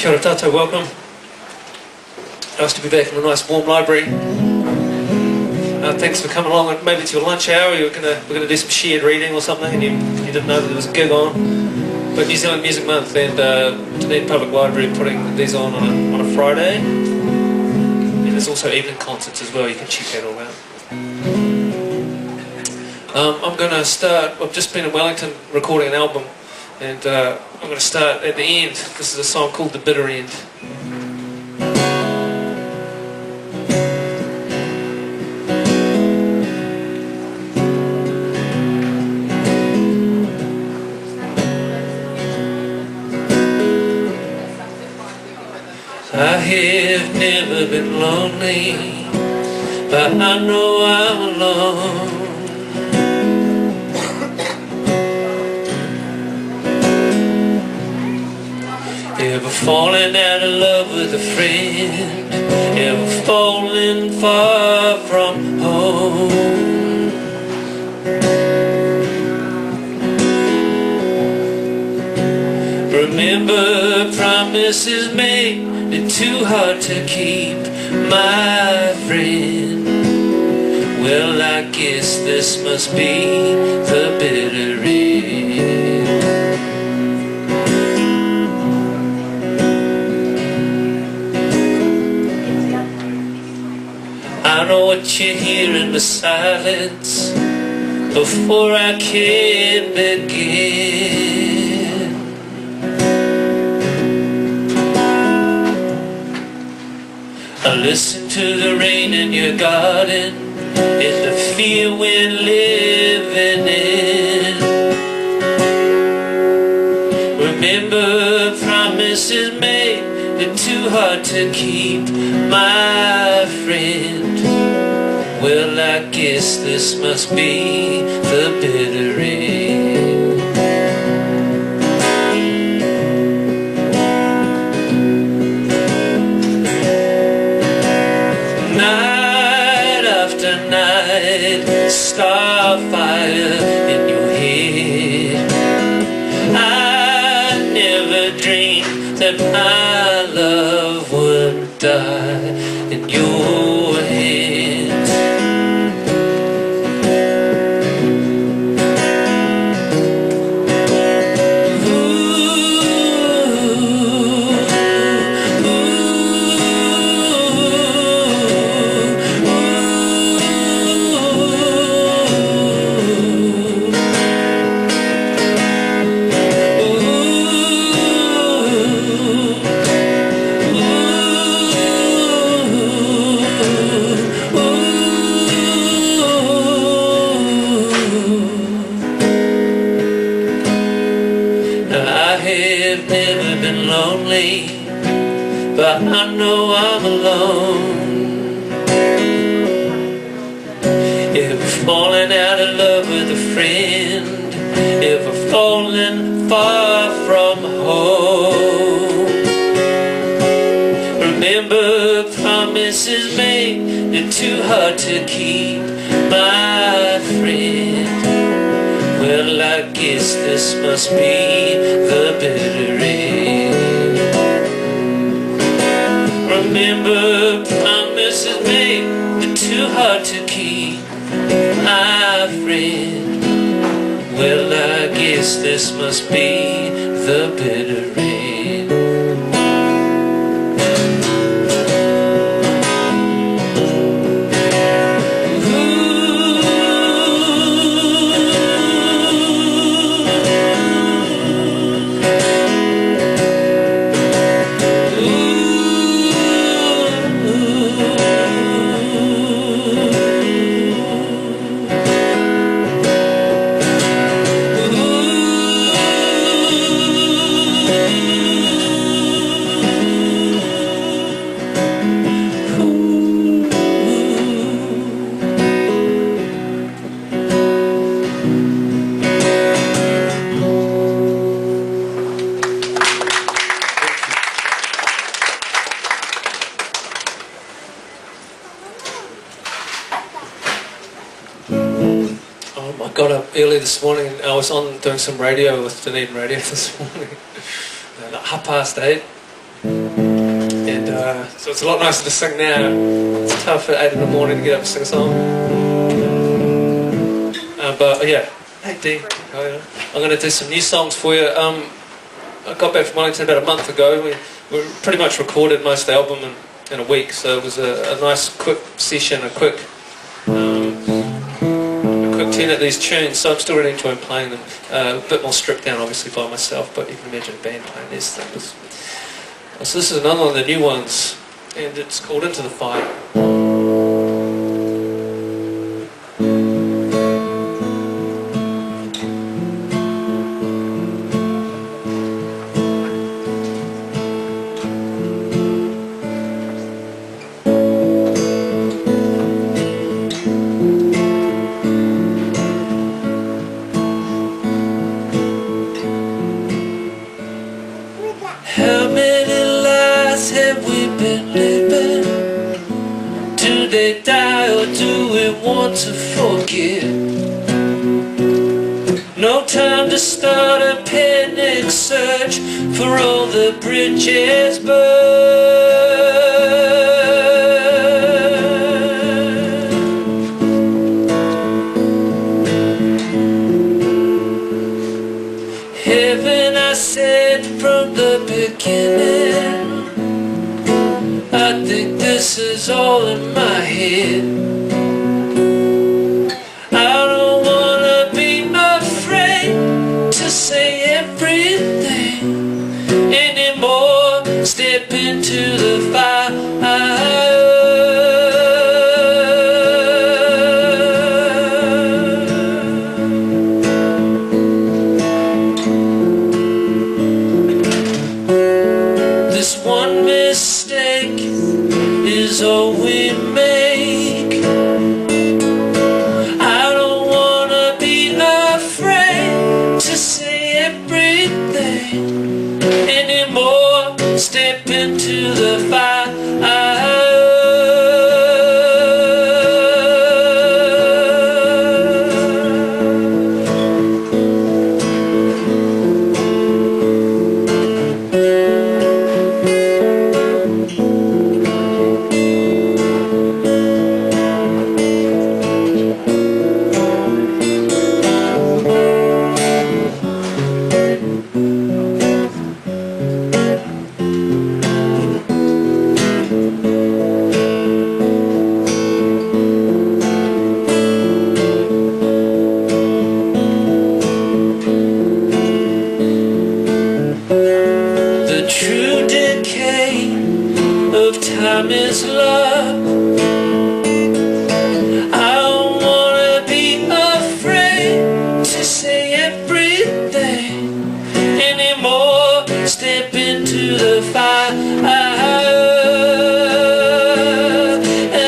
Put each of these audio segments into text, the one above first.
Kia ora tātou, welcome. Nice to be back in a nice warm library. Thanks for coming along, and maybe it's your lunch hour, we're gonna do some shared reading or something, and you didn't know that there was a gig on. But New Zealand Music Month, and Dunedin Public Library are putting these on a Friday. And there's also evening concerts as well, you can check that all out. I'm going to start, I've just been in Wellington recording an album, and I'm going to start at the end. This is a song called The Bitter End. I have never been lonely, but I know I'm alone. Ever fallen out of love with a friend? Ever fallen far from home? Remember promises made, they're too hard to keep, my friend. Well, I guess this must be the bitter end. I know what you hear in the silence before I can begin. I listen to the rain in your garden and the fear we're living in. Remember promises made, they're too hard to keep, my friend. Well, I guess this must be the bitter end. Night after night, starfire in your head. I never dreamed that my love would die in your hands. But I know I'm alone. Ever fallen out of love with a friend? Ever fallen far from home? Remember promises made, they're too hard to keep, my friend. Well, I guess this must be the bitter end. Remember promises made, they're too hard to keep, my friend. Well, I guess this must be the bitter end. I got up early this morning and I was on doing some radio with Dunedin Radio this morning at 8:30. And so it's a lot nicer to sing now. It's tough at 8 in the morning to get up and sing a song. But yeah, hey Dee, how are you? I'm going to do some new songs for you. I got back from Wellington about a month ago. We pretty much recorded most of the album in a week, so it was a nice quick session, a quick tune at these tunes. So I'm still really enjoying playing them. A bit more stripped down obviously by myself, but you can imagine a band playing these things. So this is another one of the new ones, and it's called Into the Fire. How many lives have we been living? Do they die or do we want to forget? No time to start a panic search for all the bridges burned. Heaven, I said from the beginning, I think this is all in my head. I don't wanna be afraid to say everything anymore. Step into the fire. One mistake is all we make. I don't wanna be afraid to say everything anymore. Step into the fire. True decay of time is love. I don't wanna be afraid to say everything anymore. Step into the fire. I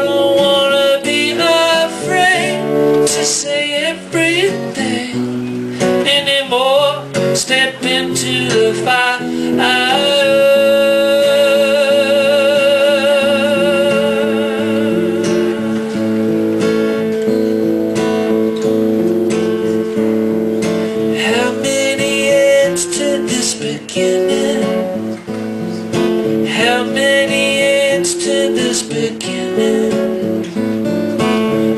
don't wanna be afraid to say everything anymore. Step into the fire. How many ends to this beginning? How many ends to this beginning?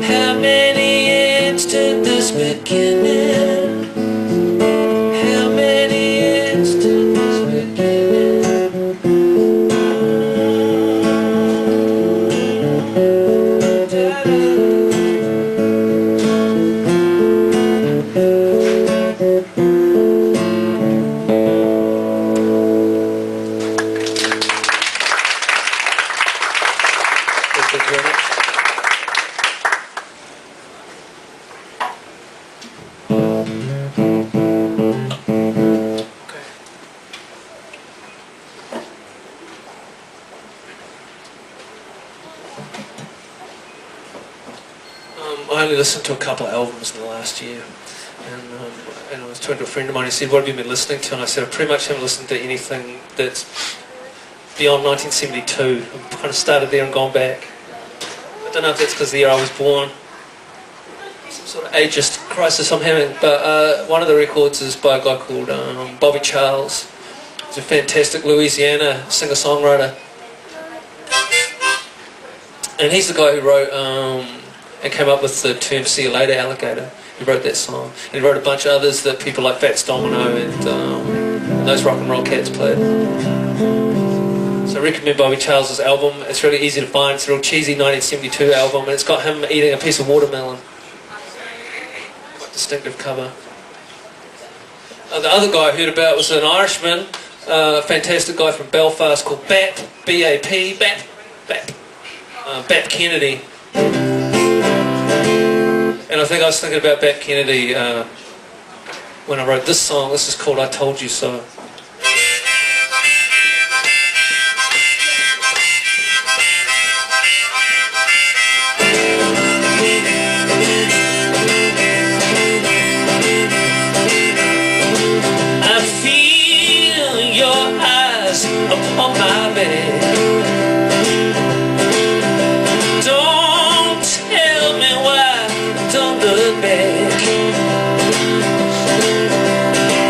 How many ends to this beginning? How many ends to this beginning? Thank you very much. I only listened to a couple of albums in the last year, and I was talking to a friend of mine who said, "What have you been listening to?" And I said, "I pretty much haven't listened to anything that's beyond 1972. I've kind of started there and gone back. I don't know if that's because the year I was born, some sort of ageist crisis I'm having, but one of the records is by a guy called Bobby Charles. He's a fantastic Louisiana singer-songwriter. And he's the guy who wrote and came up with the term "See You Later, Alligator." He wrote that song. And he wrote a bunch of others that people like Fats Domino and those rock and roll cats played. So I recommend Bobby Charles's album. It's really easy to find. It's a real cheesy 1972 album, and it's got him eating a piece of watermelon. Quite distinctive cover. The other guy I heard about was an Irishman, a fantastic guy from Belfast called Bap, B-A-P, Bap Kennedy. And I think I was thinking about Bap Kennedy when I wrote this song. This is called "I Told You So." I feel your eyes upon my bed.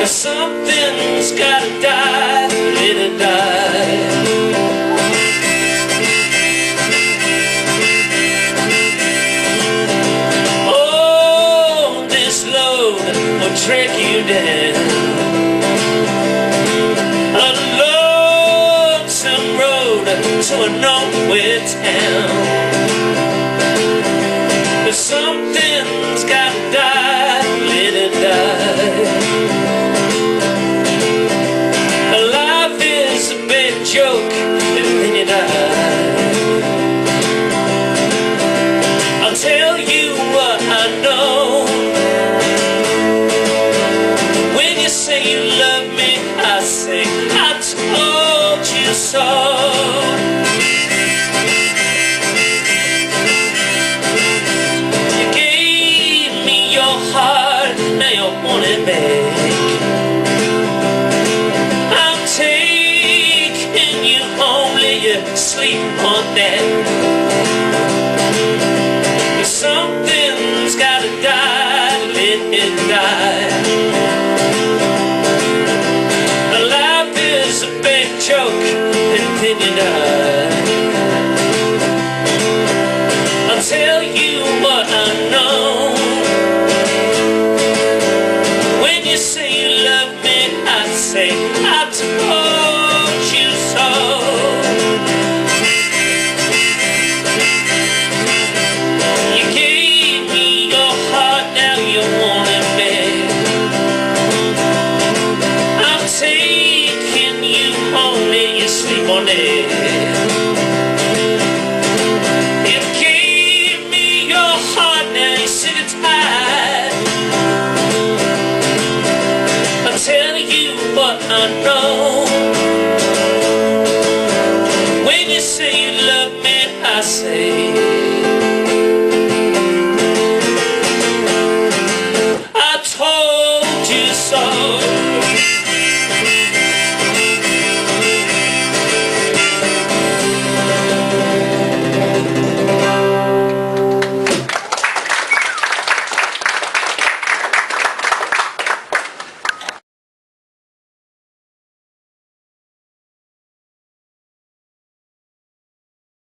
If something's gotta die, let it die. Oh, this load will track you down a lonesome road to a nowhere town. If something's gotta die, let it die. Life is a big joke, and then you die. I'll tell you what I know. When you say you love me, I say I told you so. I'm taking you home, let you sleep on that. If something's gotta die, let it die. Life is a big joke, and then you die. I'll tell you what I know. You say you love me, I say I told you so. You gave me your heart, now you want it back. I'm taking you home, let you sleep on it. You gave me your heart, now you're sick and tired. Tell you what I know.